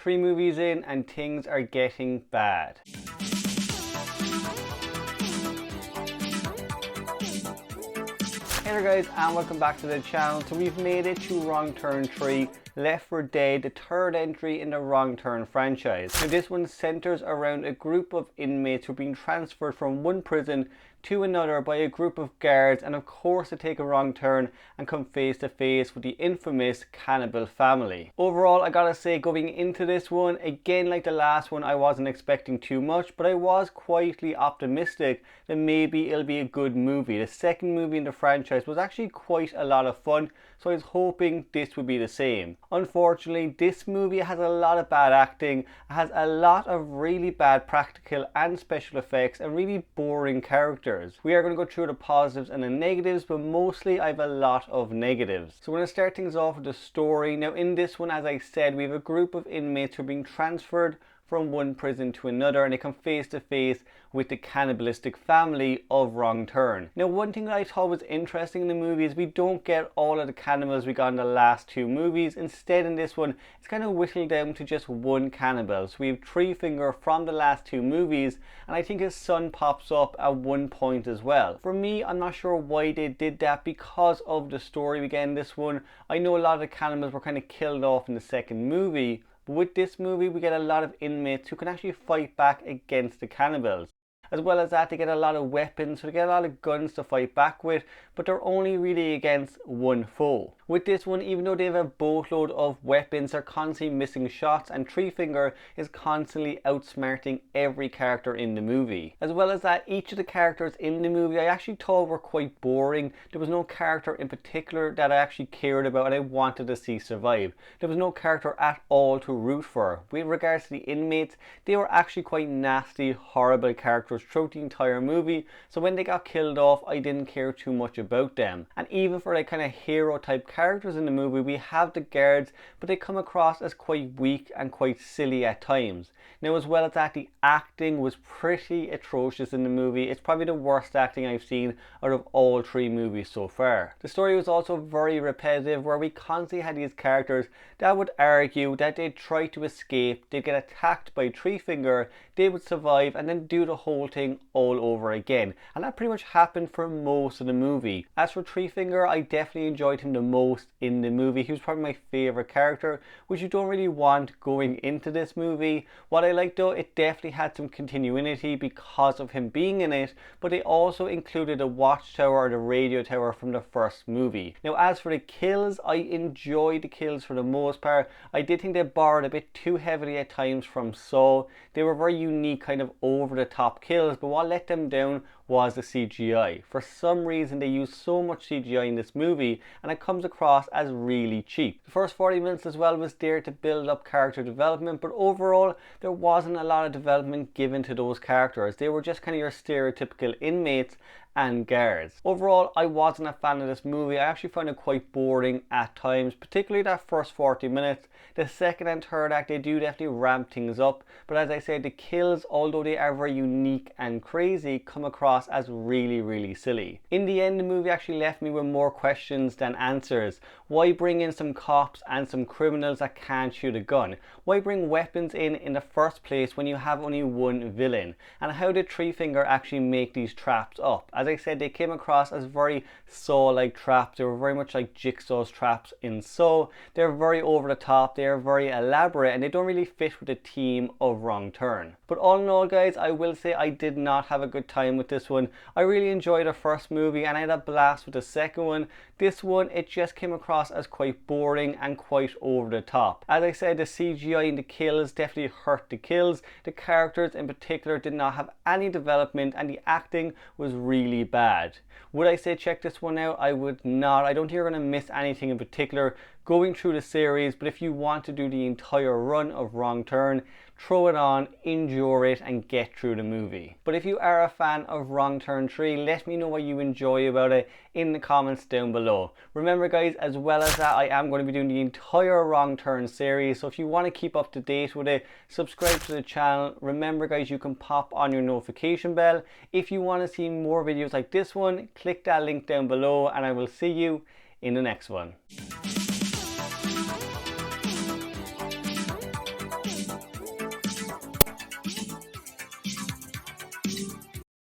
3 movies in and things are getting bad. Hey there guys, and welcome back to the channel. So we've made it to Wrong Turn 3, Left 4 Dead, the third entry in the Wrong Turn franchise. Now this one centers around a group of inmates who are being transferred from one prison to another by a group of guards, and of course they take a wrong turn and come face to face with the infamous cannibal family. Overall, I gotta say, going into this one, again like the last one, I wasn't expecting too much, but I was quietly optimistic that maybe it'll be a good movie. The second movie in the franchise was actually quite a lot of fun, so I was hoping this would be the same. Unfortunately, this movie has a lot of bad acting, it has a lot of really bad practical and special effects, and really boring characters. We are going to go through the positives and the negatives, but mostly I have a lot of negatives. So we're going to start things off with the story. Now in this one, as I said, we have a group of inmates who are being transferred from one prison to another, and they come face to face with the cannibalistic family of Wrong Turn. Now one thing that I thought was interesting in the movie is we don't get all of the cannibals we got in the last 2 movies. Instead in this one, it's kind of whittled down to just one cannibal. So we have Treefinger from the last 2 movies, and I think his son pops up at one point as well. For me, I'm not sure why they did that because of the story we get in this one. I know a lot of the cannibals were kind of killed off in the second movie, but with this movie we get a lot of inmates who can actually fight back against the cannibals. As well as that, they get a lot of weapons, so they get a lot of guns to fight back with, but they're only really against one foe. With this one, even though they have a boatload of weapons, they're constantly missing shots, and Treefinger is constantly outsmarting every character in the movie. As well as that, each of the characters in the movie I actually thought were quite boring. There was no character in particular that I actually cared about and I wanted to see survive. There was no character at all to root for. With regards to the inmates, they were actually quite nasty, horrible characters throughout the entire movie, so when they got killed off I didn't care too much about them. And even for the kind of hero type characters in the movie, we have the guards, but they come across as quite weak and quite silly at times. Now as well as that, the acting was pretty atrocious in the movie. It's probably the worst acting I've seen out of all 3 movies so far. The story was also very repetitive, where we constantly had these characters that would argue that they'd try to escape, they'd get attacked by Treefinger, they would survive, and then do the whole thing all over again. And that pretty much happened for most of the movie. As for Treefinger, I definitely enjoyed him the most in the movie. He was probably my favourite character, which you don't really want going into this movie. What I liked though, it definitely had some continuity because of him being in it, but they also included a watchtower or the radio tower from the first movie. Now as for the kills, I enjoyed the kills for the most part. I did think they borrowed a bit too heavily at times from Saw. They were very unique, kind of over the top kills, but what let them down was the CGI. For some reason they used so much CGI in this movie and it comes across as really cheap. The first 40 minutes as well was there to build up character development, but overall there wasn't a lot of development given to those characters. They were just kind of your stereotypical inmates and guards. Overall, I wasn't a fan of this movie. I actually found it quite boring at times, particularly that first 40 minutes. The second and third act, they do definitely ramp things up, but as I said, the kills, although they are very unique and crazy, come across as really silly. In the end, the movie actually left me with more questions than answers. Why bring in some cops and some criminals that can't shoot a gun? Why bring weapons in the first place when you have only one villain? And how did Treefinger actually make these traps up? As I said, they came across as very Saw-like traps. They were very much like Jigsaw's traps in Saw. They're very over the top, they're very elaborate, and they don't really fit with the theme of Wrong Turn. But all in all guys, I will say I did not have a good time with this one. I really enjoyed the first movie and I had a blast with the second one. This one, it just came across as quite boring and quite over the top. As I said, the CGI and the kills definitely hurt the kills. The characters in particular did not have any development and the acting was really bad. Would I say check this one out? I would not. I don't think you're going to miss anything in particular going through the series, but if you want to do the entire run of Wrong Turn, throw it on, endure it, and get through the movie. But if you are a fan of Wrong Turn 3, let me know what you enjoy about it in the comments down below. Remember guys, as well as that, I am going to be doing the entire Wrong Turn series, so if you want to keep up to date with it, subscribe to the channel. Remember guys, you can pop on your notification bell. If you want to see more videos like this one, click that link down below, and I will see you in the next one.